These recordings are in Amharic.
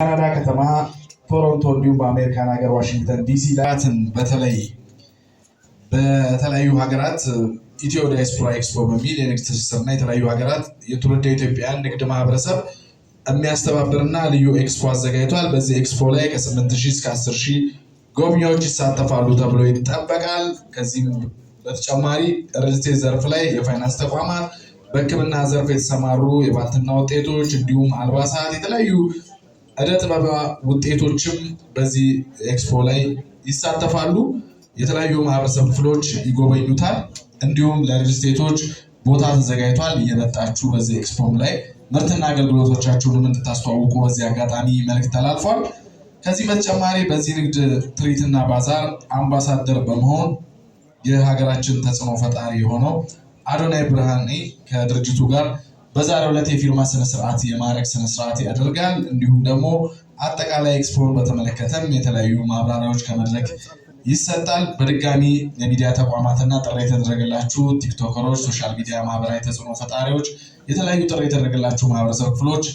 ካናዳ ከተማ ቶሮንቶ እንዲሁም በአሜሪካን ሀገር ዋሽንግተን ዲሲ ላትን በተለያዩ ሀገራት ኢትዮ ዲያስፖራ ኤክስፖ በሚል የንግድ ትስስርና የተለያዩ ሀገራት የትውልደ ኢትዮጵያን ንግድ ማህበረሰብ የሚያስተባብርና ልዩ ኤክስፖ አዘጋጅቷል። በዚህ ኤክስፖ ላይ ከ8,000 እስከ 10,000 ጎብኚዎች ይሳተፋሉ ተብሎ ይጠበቃል። ከዚህም በተጨማሪ ሪል ስቴት ዘርፍ ላይ የፋይናንስ ተቋማት፣ በሕክምና ዘርፍ የተሰማሩ የባልትና ውጤቶች እንዲሁም አልባሳት፣ የተለያዩ ዕደ ጥበብ ውጤቶችም በዚህ ኤክስፖ ላይ ይሳተፋሉ። የተለያዩ ማህበረሰብ ክፍሎች ይጎበኙታል። እንዲሁም ለሪል ስቴቶች ቦታ ተዘጋጅቷል። እየመጣችሁ በዚህ ኤክስፖም ላይ ምርትና አገልግሎቶቻችሁንም እንድታስተዋውቁ በዚህ አጋጣሚ መልዕክት ተላልፏል። ከዚህ በተጨማሪ በዚህ ንግድ ትርኢትና ባዛር አምባሳደር በመሆን የሀገራችን ተጽዕኖ ፈጣሪ የሆነው አዶናይ ብርሃኔ ከድርጅቱ ጋር በዛሬው ዕለት የፊርማ ስነስርዓት የማዕረግ ስነስርዓት ያደርጋል። እንዲሁም ደግሞ አጠቃላይ ኤክስፖን በተመለከተም የተለያዩ ማብራሪያዎች ከመድረክ ይሰጣል። በድጋሚ የሚዲያ ተቋማትና ጥሪ የተደረገላችሁ ቲክቶከሮች፣ ሶሻል ሚዲያ ማህበራዊ ተጽዕኖ ፈጣሪዎች፣ የተለያዩ ጥሪ የተደረገላችሁ ማህበረሰብ ክፍሎች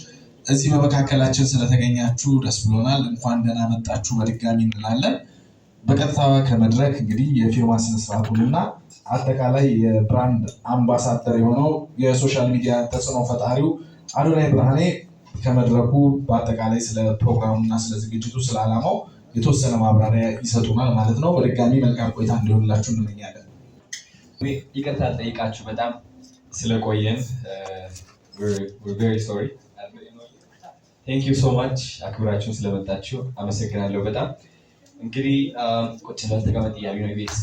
እዚህ በመካከላችን ስለተገኛችሁ ደስ ብሎናል። እንኳን ደህና መጣችሁ በድጋሚ እንላለን። በቀጥታ ከመድረክ እንግዲህ የፊርማ ስነስርዓቱንና አጠቃላይ የብራንድ አምባሳደር የሆነው የሶሻል ሚዲያ ተጽዕኖ ፈጣሪው አዶናይ ብርሃኔ ከመድረኩ በአጠቃላይ ስለ ፕሮግራሙና ስለ ዝግጅቱ ስለ ዓላማው የተወሰነ ማብራሪያ ይሰጡናል ማለት ነው። በድጋሚ መልካም ቆይታ እንዲሆንላችሁ እንመኛለን። ይቅርታ ጠይቃችሁ በጣም ስለቆየን we're very sorry. Thank you so much አክብራችሁን ስለመጣችሁ አመሰግናለሁ በጣም። እንግዲህ ቁጭ ብለን ተቀመጥ እያሉ ነው ቤት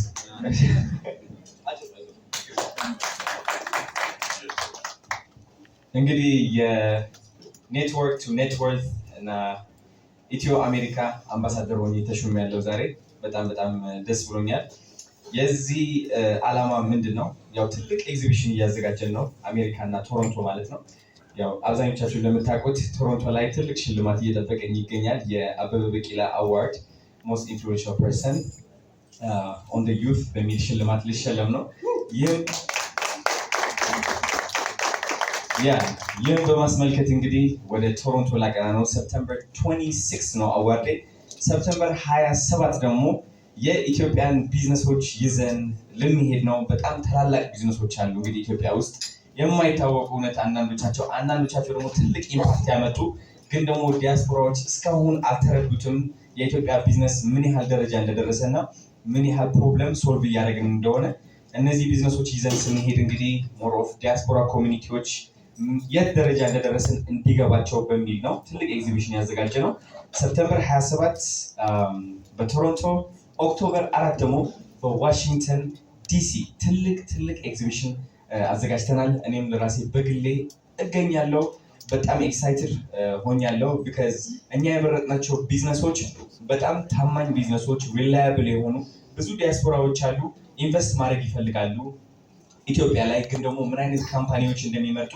እንግዲህ የኔትወርክ ቱ ኔትወርክ እና ኢትዮ አሜሪካ አምባሳደር ሆኜ ተሾሜያለሁ ዛሬ። በጣም ደስ ብሎኛል። የዚህ ዓላማ ምንድን ነው? ያው ትልቅ ኤግዚቢሽን እያዘጋጀን ነው፣ አሜሪካ እና ቶሮንቶ ማለት ነው። ያው አብዛኞቻችሁ እንደምታውቁት ቶሮንቶ ላይ ትልቅ ሽልማት እየጠበቀኝ ይገኛል። የአበበ ቢቂላ አዋርድ ሞስት ኢንፍሉዌንሻል ፐርሰን ኦን ዘ ዩት በሚል ሽልማት ልሸለም ነው። ይህም በማስመልከት እንግዲህ ወደ ቶሮንቶ ላቀና ነው። ሰፕተምበር 26 ነው አዋርዴ። ሰፕተምበር 27 ደግሞ የኢትዮጵያን ቢዝነሶች ይዘን ልንሄድ ነው። በጣም ታላላቅ ቢዝነሶች አሉ እንግዲህ ኢትዮጵያ ውስጥ የማይታወቁ እውነት፣ አንዳንዶቻቸው ደግሞ ትልቅ ኢምፓክት ያመጡ ግን ደግሞ ዲያስፖራዎች እስካሁን አልተረዱትም። የኢትዮጵያ ቢዝነስ ምን ያህል ደረጃ እንደደረሰ እና ምን ያህል ፕሮብለም ሶልቭ እያደረግን እንደሆነ እነዚህ ቢዝነሶች ይዘን ስንሄድ እንግዲህ ሞር ኦፍ ዲያስፖራ ኮሚኒቲዎች የት ደረጃ እንደደረስን እንዲገባቸው በሚል ነው ትልቅ ኤግዚቢሽን ያዘጋጀ ነው። ሰፕተምበር 27 በቶሮንቶ፣ ኦክቶበር 4 ደግሞ በዋሽንግተን ዲሲ ትልቅ ኤግዚቢሽን አዘጋጅተናል። እኔም ለራሴ በግሌ እገኛለሁ። በጣም ኤክሳይትድ ሆኛለሁ። ቢካዝ እኛ የመረጥናቸው ቢዝነሶች በጣም ታማኝ ቢዝነሶች፣ ሪላያብል የሆኑ ብዙ ዲያስፖራዎች አሉ፣ ኢንቨስት ማድረግ ይፈልጋሉ ኢትዮጵያ ላይ። ግን ደግሞ ምን አይነት ካምፓኒዎች እንደሚመርጡ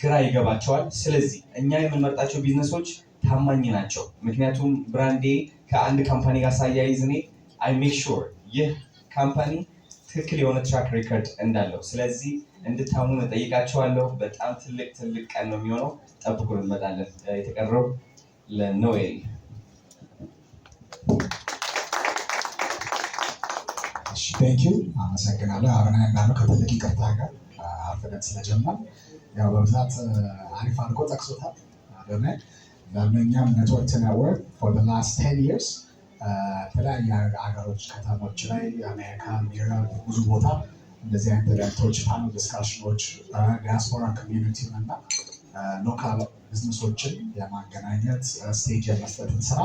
ግራ ይገባቸዋል። ስለዚህ እኛ የምንመርጣቸው ቢዝነሶች ታማኝ ናቸው። ምክንያቱም ብራንዴ ከአንድ ካምፓኒ ጋር ሳያይዝ እኔ አይ ሜክ ሹር ይህ ካምፓኒ ትክክል የሆነ ትራክ ሪከርድ እንዳለው። ስለዚህ እንድታምኑ እጠይቃቸዋለሁ። በጣም ትልቅ ቀን ነው የሚሆነው። ጠብቁን፣ እንመጣለን። የተቀረው ለኖዌል። ቴንኪዩ፣ አመሰግናለሁ። አብና እንዳለው ከትልቅ ይቅርታ ጋር አርፍደን ስለጀመር ያው በብዛት አሪፍ አድርጎ ጠቅሶታል አዶናይ። ለእኛም ኔትወርክ ኔትወርክ ፎር ዘ ላስት 10 years የተለያዩ ሀገሮች ከተሞች ላይ አሜሪካ፣ ዩሮፕ ብዙ ቦታ እንደዚህ አይነት ኢቨንቶች፣ ፓነል ዲስካሽኖች ዲያስፖራ ኮሚዩኒቲ እና ሎካል ቢዝነሶችን የማገናኘት ስቴጅ የመስጠትን ስራ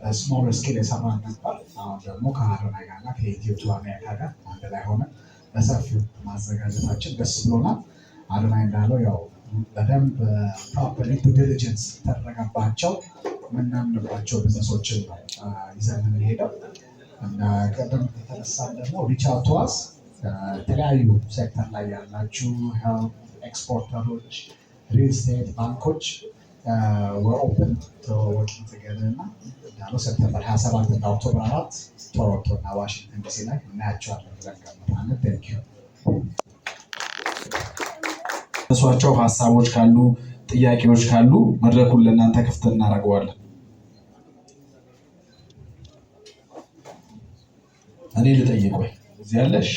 በስሞል ስኬል የሰራን ነበር። አሁን ደግሞ ከአዶናይ ጋር እና ከኢትዮ ቱ አሜሪካ ጋር አንድ ላይ ሆነ በሰፊው ማዘጋጀታችን ደስ ብሎናል። አዶናይ እንዳለው ያው በደንብ ፕሮፐርሊ ዱ ዲሊጀንስ ተደረገባቸው የምናምንባቸው ቢዝነሶችን ነው ይዘን የምንሄደው። እና ቀደም የተነሳ ደግሞ ሪች አውት ቱ አስ የተለያዩ ሴክተር ላይ ያላችሁ ሄልት ኤክስፖርተሮች፣ ሪል ስቴት፣ ባንኮች we're open to working together እና እንዳለው ሰፕተምበር 27 እና ኦክቶበር 4 ቶሮንቶ እና ዋሽንግተን ዲሲ ላይ እናያቸዋለን ብለን ገምታለን። ቴንኪዩ። እሷቸው ሀሳቦች ካሉ ጥያቄዎች ካሉ መድረኩን ለእናንተ ክፍት እናደርገዋለን። እኔ ልጠይቅ ወይ እዚህ ያለሽ?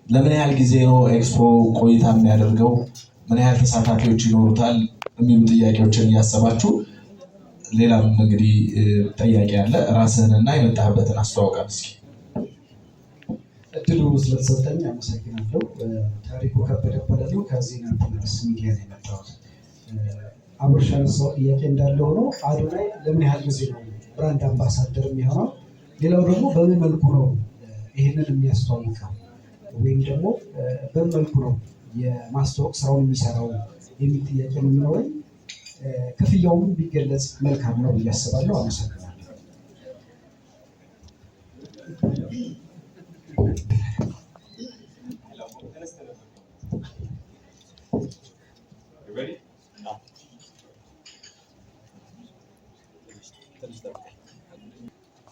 ለምን ያህል ጊዜ ነው ኤክስፖ ቆይታ የሚያደርገው? ምን ያህል ተሳታፊዎች ይኖሩታል? የሚሉ ጥያቄዎችን እያሰባችሁ ሌላም እንግዲህ ጥያቄ አለ። ራስህንና የመጣህበትን አስተዋውቀን እስኪ። እድሉ ስለተሰጠኝ አመሰግናለሁ። ታሪኩ ከበደ እባላለሁ። ከዜና ፕላስ ሚዲያ ነው የመጣሁት። አብርሽ ያነሳው ጥያቄ እንዳለ ሆኖ አዶናይ ለምን ያህል ጊዜ ነው ብራንድ አምባሳደር የሚሆነው? ሌላው ደግሞ በምን መልኩ ነው ይህንን የሚያስተዋውቀው ወይም ደግሞ በምን መልኩ ነው የማስተዋወቅ ስራውን የሚሰራው የሚል ጥያቄ ነው የሚኖረኝ። ክፍያውም ቢገለጽ መልካም ነው ብዬ አስባለሁ። አመሰግናለሁ።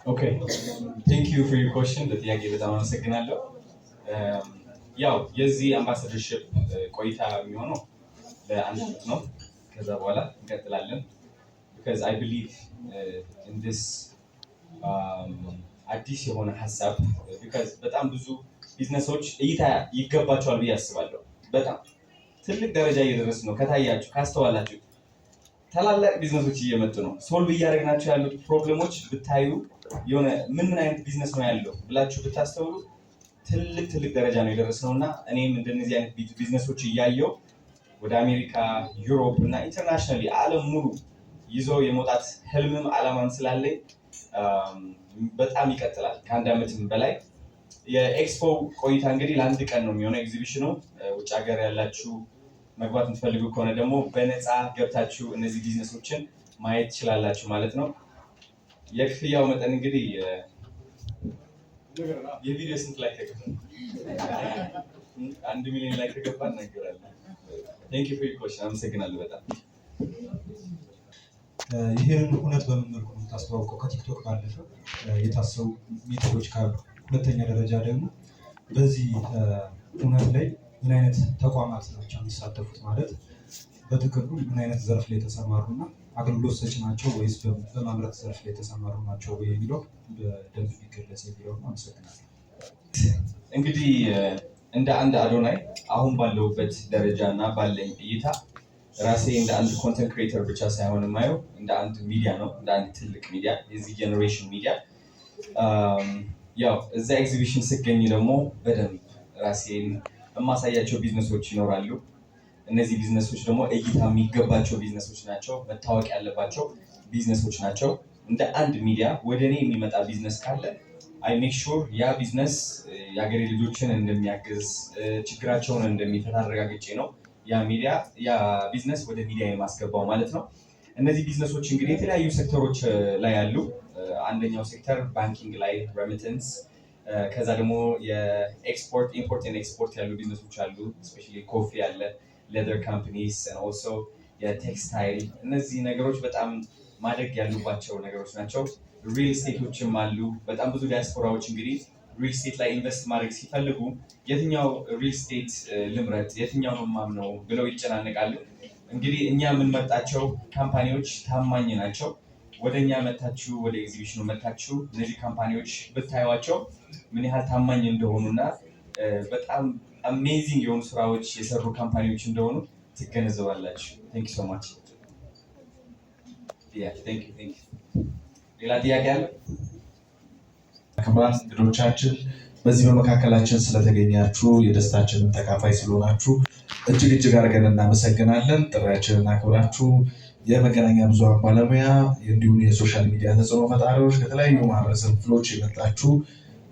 Okay, thank you for your question. ለጥያቄ በጣም አመሰግናለሁ። ያው የዚህ አምባሳደርሺፕ ቆይታ የሚሆነው ለአንድ ዓመት ነው። ከዛ በኋላ እንቀጥላለን። because I believe in this አዲስ የሆነ ሀሳብ because በጣም ብዙ ቢዝነሶች እይታ ይገባቸዋል ብዬ አስባለሁ። በጣም ትልቅ ደረጃ እየደረስን ነው። ከታያችሁ ካስተዋላችሁ ታላላቅ ቢዝነሶች እየመጡ ነው። ሶልቭ እያደረግናቸው ያሉት ፕሮብሌሞች ብታዩ የሆነ ምን አይነት ቢዝነስ ነው ያለው ብላችሁ ብታስተውሉ ትልቅ ደረጃ ነው የደረስነው እና እኔም እንደነዚህ አይነት ቢዝነሶች እያየው ወደ አሜሪካ፣ ዩሮፕ እና ኢንተርናሽናሊ ዓለም ሙሉ ይዞ የመውጣት ህልምም ዓላማም ስላለኝ በጣም ይቀጥላል ከአንድ ዓመትም በላይ። የኤክስፖ ቆይታ እንግዲህ ለአንድ ቀን ነው የሚሆነው ኤግዚቢሽኑ። ውጭ ሀገር ያላችሁ መግባት የምትፈልጉ ከሆነ ደግሞ በነፃ ገብታችሁ እነዚህ ቢዝነሶችን ማየት ትችላላችሁ ማለት ነው። የክፍያው መጠን እንግዲህ የቪዲዮ ስንት ላይ ተገባ? 1 ሚሊዮን ላይ ተገባ እናገራለን። ቴንክ ዩ ፎር ዩር ኮሽን። አመሰግናለሁ በጣም። ይህንን እውነት በምን መልኩ ነው የምታስተዋውቀው? ከቲክቶክ ባለፈ የታሰቡ ሜቶዶች ካሉ፣ ሁለተኛ ደረጃ ደግሞ በዚህ እውነት ላይ ምን አይነት ተቋማት ናቸው የሚሳተፉት? ማለት በጥቅሉ ምን አይነት ዘርፍ ላይ የተሰማሩና አገልግሎት ሰጪ ናቸው ወይስ በማምረት ዘርፍ ላይ የተሰማሩ ናቸው የሚለው በደንብ ቢገለጽ የሚለው ነው። አመሰግናለሁ። እንግዲህ እንደ አንድ አዶናይ አሁን ባለውበት ደረጃ እና ባለኝ እይታ ራሴ እንደ አንድ ኮንተንት ክሬተር ብቻ ሳይሆን የማየው እንደ አንድ ሚዲያ ነው፣ እንደ አንድ ትልቅ ሚዲያ፣ የዚህ ጀኔሬሽን ሚዲያ። ያው እዛ ኤግዚቢሽን ስገኝ ደግሞ በደንብ ራሴን የማሳያቸው ቢዝነሶች ይኖራሉ። እነዚህ ቢዝነሶች ደግሞ እይታ የሚገባቸው ቢዝነሶች ናቸው፣ መታወቅ ያለባቸው ቢዝነሶች ናቸው። እንደ አንድ ሚዲያ ወደ እኔ የሚመጣ ቢዝነስ ካለ አይ ሜክ ሹር ያ ቢዝነስ የሀገሬ ልጆችን እንደሚያግዝ ችግራቸውን እንደሚፈታ አረጋግጬ ነው ያ ቢዝነስ ወደ ሚዲያ የማስገባው ማለት ነው። እነዚህ ቢዝነሶች እንግዲህ የተለያዩ ሴክተሮች ላይ ያሉ፣ አንደኛው ሴክተር ባንኪንግ ላይ ሬሚተንስ፣ ከዛ ደግሞ የኤክስፖርት ኢምፖርት ኤንድ ኤክስፖርት ያሉ ቢዝነሶች አሉ። ስፔሻሊ ኮፊ አለ፣ ሌዘር ካምፓኒስ እና ኦልሶ የቴክስታይል። እነዚህ ነገሮች በጣም ማደግ ያሉባቸው ነገሮች ናቸው። ሪል ስቴቶችም አሉ። በጣም ብዙ ዲያስፖራዎች እንግዲህ ሪል ስቴት ላይ ኢንቨስት ማድረግ ሲፈልጉ የትኛው ሪል ስቴት ልምረጥ፣ የትኛው ነው የማምነው ብለው ይጨናነቃሉ። እንግዲህ እኛ የምንመርጣቸው ካምፓኒዎች ታማኝ ናቸው። ወደ እኛ መታችሁ፣ ወደ ኤግዚቢሽኑ መታችሁ እነዚህ ካምፓኒዎች ብታዩዋቸው ምን ያህል ታማኝ እንደሆኑና በጣም አሜዚንግ የሆኑ ስራዎች የሰሩ ካምፓኒዎች እንደሆኑ ትገነዘባላችሁ። ቴንክ ዩ ሶ ማች። ሌላ ጥያቄ አለ? ክቡራን እንግዶቻችን በዚህ በመካከላችን ስለተገኛችሁ የደስታችንን ተካፋይ ስለሆናችሁ እጅግ አድርገን እናመሰግናለን። ጥሪያችንን አክብራችሁ የመገናኛ ብዙሃን ባለሙያ እንዲሁም የሶሻል ሚዲያ ተጽዕኖ ፈጣሪዎች ከተለያዩ ማህበረሰብ ክፍሎች የመጣችሁ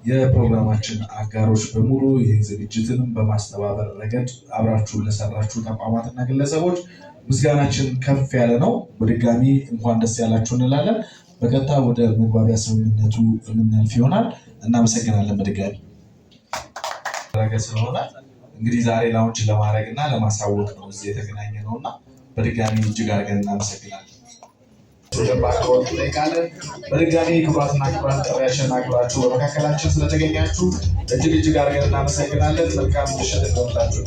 የፕሮግራማችን አጋሮች በሙሉ ይህን ዝግጅትን በማስተባበር ረገድ አብራችሁን ለሰራችሁ ተቋማትና ግለሰቦች ምስጋናችን ከፍ ያለ ነው። በድጋሚ እንኳን ደስ ያላችሁ እንላለን። በቀጥታ ወደ መግባቢያ ስምምነቱ የምናልፍ ይሆናል። እናመሰግናለን። በድጋሚ ረገ ስለሆነ እንግዲህ ዛሬ ላውንች ለማድረግ እና ለማሳወቅ ነው እዚህ የተገናኘ ነው እና በድጋሚ እጅግ አድርገን እናመሰግናለን። በድጋሚ ክቡራትና ክቡራን ጥሪያችንን አክብራችሁ በመካከላችን ስለተገኛችሁ እጅግ አድርገን እናመሰግናለን። መልካም ምሽት እንደሆንላችሁ